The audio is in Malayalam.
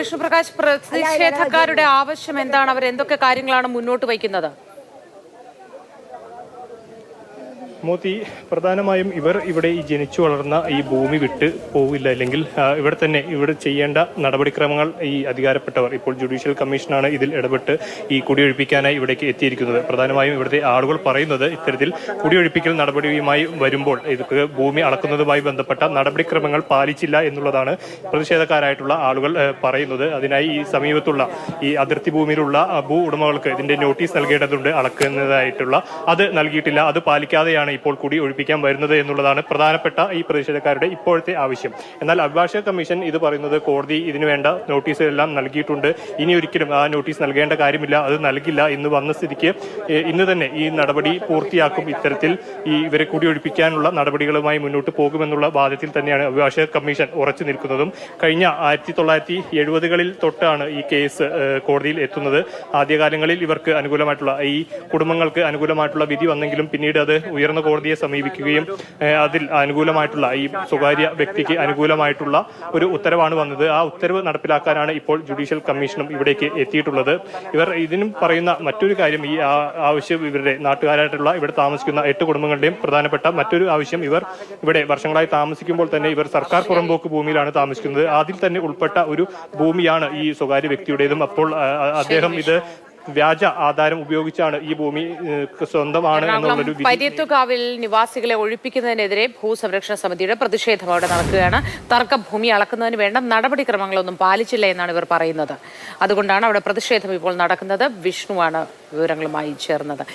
വിഷ്ണുപ്രകാശ്, പ്രതിഷേധക്കാരുടെ ആവശ്യം എന്താണ്? അവർ എന്തൊക്കെ കാര്യങ്ങളാണ് മുന്നോട്ട് വയ്ക്കുന്നത്? മോത്തി, പ്രധാനമായും ഇവർ ഇവിടെ ഈ ജനിച്ചു വളർന്ന ഈ ഭൂമി വിട്ട് പോവില്ല, അല്ലെങ്കിൽ ഇവിടെ ചെയ്യേണ്ട നടപടിക്രമങ്ങൾ ഈ അധികാരപ്പെട്ടവർ, ഇപ്പോൾ ജുഡീഷ്യൽ കമ്മീഷനാണ് ഇതിൽ ഇടപെട്ട് ഈ കുടിയൊഴിപ്പിക്കാനായി ഇവിടേക്ക് എത്തിയിരിക്കുന്നത്. പ്രധാനമായും ഇവിടുത്തെ ആളുകൾ പറയുന്നത് ഇത്തരത്തിൽ കുടിയൊഴിപ്പിക്കൽ നടപടിയുമായി വരുമ്പോൾ ഇതൊക്കെ ഭൂമി അളക്കുന്നതുമായി ബന്ധപ്പെട്ട നടപടിക്രമങ്ങൾ പാലിച്ചില്ല എന്നുള്ളതാണ് പ്രതിഷേധക്കാരായിട്ടുള്ള ആളുകൾ പറയുന്നത്. അതിനായി ഈ സമീപത്തുള്ള ഈ അതിർത്തി ഭൂമിയിലുള്ള ഭൂ ഉടമകൾക്ക് ഇതിന്റെ നോട്ടീസ് നൽകേണ്ടതുണ്ട്, അളക്കുന്നതായിട്ടുള്ള. അത് നൽകിയിട്ടില്ല, അത് പാലിക്കാതെയാണ് ഇപ്പോൾ കുടി ഒഴിപ്പിക്കാൻ വരുന്നത് എന്നുള്ളതാണ് പ്രധാനപ്പെട്ട ഈ പ്രതിഷേധക്കാരുടെ ഇപ്പോഴത്തെ ആവശ്യം. എന്നാൽ അഭിഭാഷക കമ്മീഷൻ ഇത് പറയുന്നത് കോടതി ഇതിനു വേണ്ട നോട്ടീസ് എല്ലാം നൽകിയിട്ടുണ്ട്, ഇനി ഒരിക്കലും ആ നോട്ടീസ് നൽകേണ്ട കാര്യമില്ല, അത് നൽകില്ല എന്ന് വന്ന സ്ഥിതിക്ക് ഇന്ന് തന്നെ ഈ നടപടി പൂർത്തിയാക്കും. ഇത്തരത്തിൽ ഇവരെ കുടിയൊഴിപ്പിക്കാനുള്ള നടപടികളുമായി മുന്നോട്ട് പോകുമെന്നുള്ള വാദത്തിൽ തന്നെയാണ് അഭിഭാഷക കമ്മീഷൻ ഉറച്ചു നിൽക്കുന്നതും. കഴിഞ്ഞ 1970-കളിൽ തൊട്ടാണ് ഈ കേസ് കോടതിയിൽ എത്തുന്നത്. ആദ്യകാലങ്ങളിൽ ഇവർക്ക് അനുകൂലമായിട്ടുള്ള ഈ കുടുംബങ്ങൾക്ക് അനുകൂലമായിട്ടുള്ള വിധി വന്നെങ്കിലും പിന്നീട് അത് ഉയർന്ന കോടതിയെ സമീപിക്കുകയും അതിൽ അനുകൂലമായിട്ടുള്ള ഈ സ്വകാര്യ വ്യക്തിക്ക് അനുകൂലമായിട്ടുള്ള ഒരു ഉത്തരവാണ് വന്നത്. ആ ഉത്തരവ് നടപ്പിലാക്കാനാണ് ഇപ്പോൾ ജുഡീഷ്യൽ കമ്മീഷനും ഇവിടേക്ക് എത്തിയിട്ടുള്ളത്. ഇവർ ഇതിനും പറയുന്ന മറ്റൊരു കാര്യം, ഈ ആവശ്യം ഇവരുടെ നാട്ടുകാരായിട്ടുള്ള ഇവിടെ താമസിക്കുന്ന 8 കുടുംബങ്ങളുടെയും പ്രധാനപ്പെട്ട മറ്റൊരു ആവശ്യം, ഇവർ ഇവിടെ വർഷങ്ങളായി താമസിക്കുമ്പോൾ തന്നെ ഇവർ സർക്കാർ പുറമ്പോക്ക് ഭൂമിയിലാണ് താമസിക്കുന്നത്. അതിൽ തന്നെ ഉൾപ്പെട്ട ഒരു ഭൂമിയാണ് ഈ സ്വകാര്യ വ്യക്തിയുടേതും. അപ്പോൾ അദ്ദേഹം ഇത് വ്യാജ ആധാരം ഉപയോഗിച്ചാണ് ഈ ഭൂമി സ്വന്തമാണ് എന്നുള്ളൊരു പര്യത്തുകാവിൽ നിവാസികളെ ഒഴിപ്പിക്കുന്നതിനെതിരെ ഭൂസംരക്ഷണ സമിതിയുടെ പ്രതിഷേധം അവിടെ നടക്കുകയാണ്. തർക്കഭൂമി അളക്കുന്നതിന് വേണ്ട നടപടിക്രമങ്ങളൊന്നും പാലിച്ചില്ല എന്നാണ് ഇവർ പറയുന്നത്. അതുകൊണ്ടാണ് അവിടെ പ്രതിഷേധം ഇപ്പോൾ നടക്കുന്നത്. വിഷ്ണുവാണ് വിവരങ്ങളുമായി ചേർന്നത്.